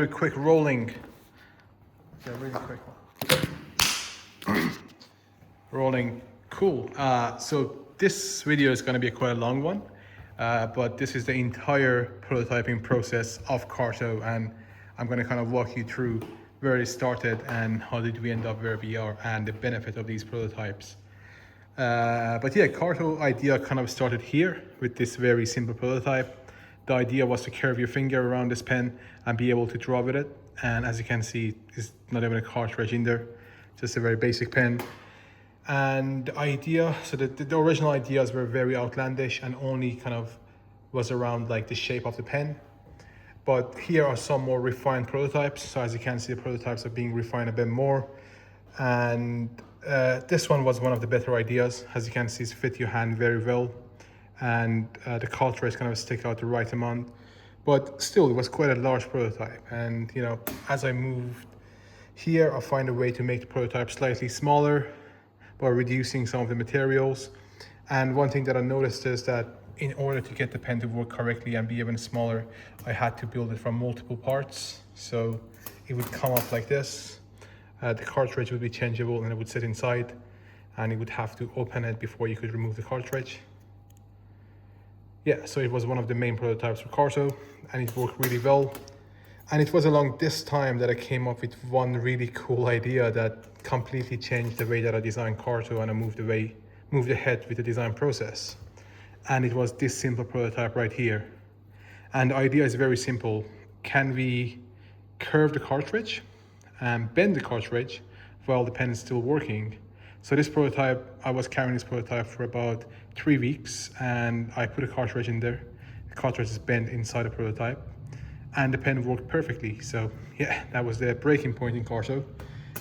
Very quick rolling. Yeah, really quick one. Rolling. Cool. So this video is going to be quite a long one, but this is the entire prototyping process of Carto, and I'm going to kind of walk you through where it started and how did we end up where we are and the benefit of these prototypes. But yeah, Carto idea kind of started here with this very simple prototype. The idea was to curve your finger around this pen and be able to draw with it. And as you can see, there's not even a cartridge in there, just a very basic pen. And the idea, so the original ideas were very outlandish and only kind of was around like the shape of the pen. But here are some more refined prototypes. So as you can see, the prototypes are being refined a bit more. And this one was one of the better ideas. As you can see, it's fit your hand very well. And the cartridge kind of stick out the right amount. But still, it was quite a large prototype. And you know, as I moved here, I find a way to make the prototype slightly smaller by reducing some of the materials. And one thing that I noticed is that in order to get the pen to work correctly and be even smaller, I had to build it from multiple parts. So it would come up like this. The cartridge would be changeable and it would sit inside, and you would have to open it before you could remove the cartridge. Yeah, so it was one of the main prototypes for Carto, and it worked really well. And it was along this time that I came up with one really cool idea that completely changed the way that I designed Carto, and I moved ahead with the design process. And it was this simple prototype right here. And the idea is very simple. Can we curve the cartridge and bend the cartridge while the pen is still working? So this prototype, I was carrying this prototype for about 3 weeks, and I put a cartridge in there. The cartridge is bent inside the prototype, and the pen worked perfectly. So yeah, that was the breaking point in Carto.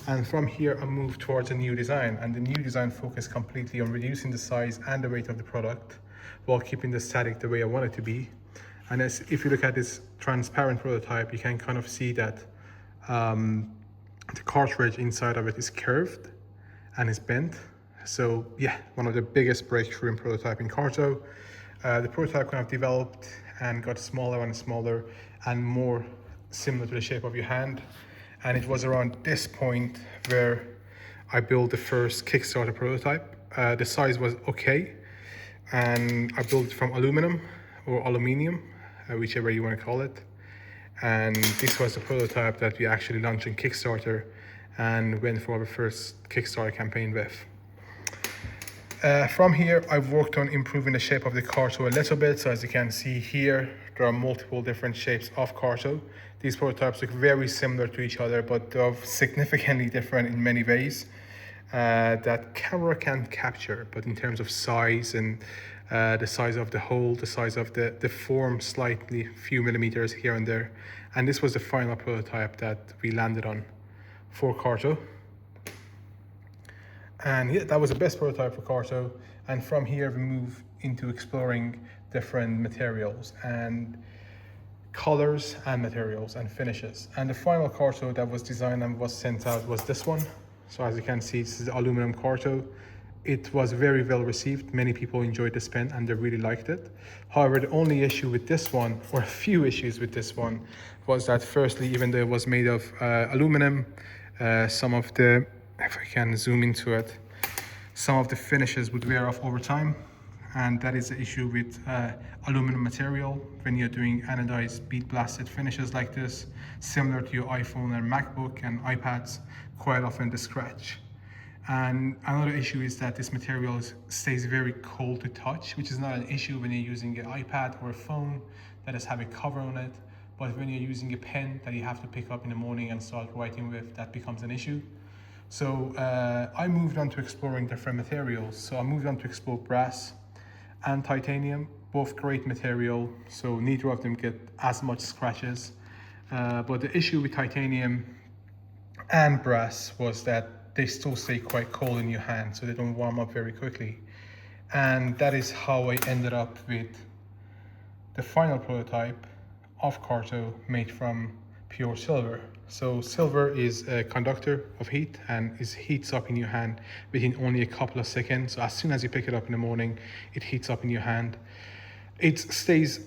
And from here, I moved towards a new design, and the new design focused completely on reducing the size and the weight of the product while keeping the static the way I want it to be. And if you look at this transparent prototype, you can kind of see that the cartridge inside of it is curved and is bent. So yeah, one of the biggest breakthrough in prototyping Carto. The prototype kind of developed and got smaller and smaller and more similar to the shape of your hand. And it was around this point where I built the first Kickstarter prototype. The size was okay, and I built it from aluminum or aluminium, whichever you want to call it. And this was the prototype that we actually launched in Kickstarter and went for our first Kickstarter campaign with. From here, I've worked on improving the shape of the Carto a little bit. So as you can see here, there are multiple different shapes of Carto. These prototypes look very similar to each other, but they're significantly different in many ways that camera can't capture. But in terms of size and the size of the hole, the size of the form, slightly few millimeters here and there. And this was the final prototype that we landed on for Carto. And yeah, that was the best prototype for Carto. And from here, we move into exploring different materials and colors and materials and finishes. And the final Carto that was designed and was sent out was this one. So as you can see, this is the aluminum Carto. It was very well received. Many people enjoyed this pen and they really liked it. However, the only issue with this one, or a few issues with this one, was that firstly, even though it was made of aluminum, some of the, if I can zoom into it, some of the finishes would wear off over time. And that is the issue with aluminum material when you're doing anodized bead blasted finishes like this, similar to your iPhone and MacBook and iPads, quite often the scratch. And another issue is that this material stays very cold to touch, which is not an issue when you're using an iPad or a phone that does have a cover on it. But when you're using a pen that you have to pick up in the morning and start writing with, that becomes an issue. So I moved on to exploring different materials. So I moved on to explore brass and titanium, both great material, so neither of them get as much scratches. But the issue with titanium and brass was that they still stay quite cold in your hand, so they don't warm up very quickly. And that is how I ended up with the final prototype of Carto made from pure silver. So silver is a conductor of heat and it heats up in your hand within only a couple of seconds. So as soon as you pick it up in the morning, it heats up in your hand. It stays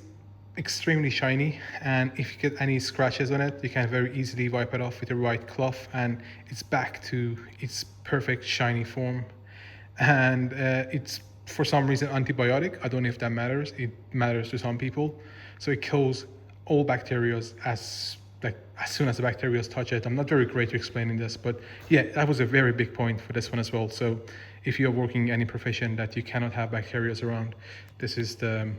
extremely shiny, and if you get any scratches on it, you can very easily wipe it off with a white cloth, and it's back to its perfect shiny form. And it's for some reason antibiotic. I don't know if that matters. It matters to some people. So it kills all bacteria as soon as the bacteria touch it. I'm not very great at explaining this, but yeah, that was a very big point for this one as well. So if you're working any profession that you cannot have bacteria around, this is the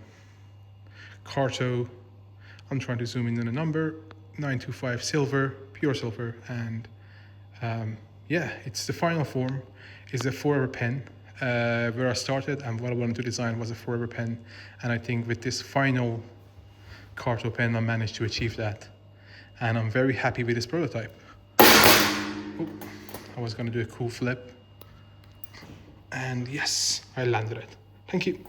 Carto. I'm trying to zoom in on the number 925 silver, pure silver, and yeah, it's the final form. Is a forever pen. Where I started and what I wanted to design was a forever pen, and I think with this final Carto pen I managed to achieve that, and I'm very happy with this prototype. Oh, I was gonna do a cool flip, and yes, I landed it. Thank you.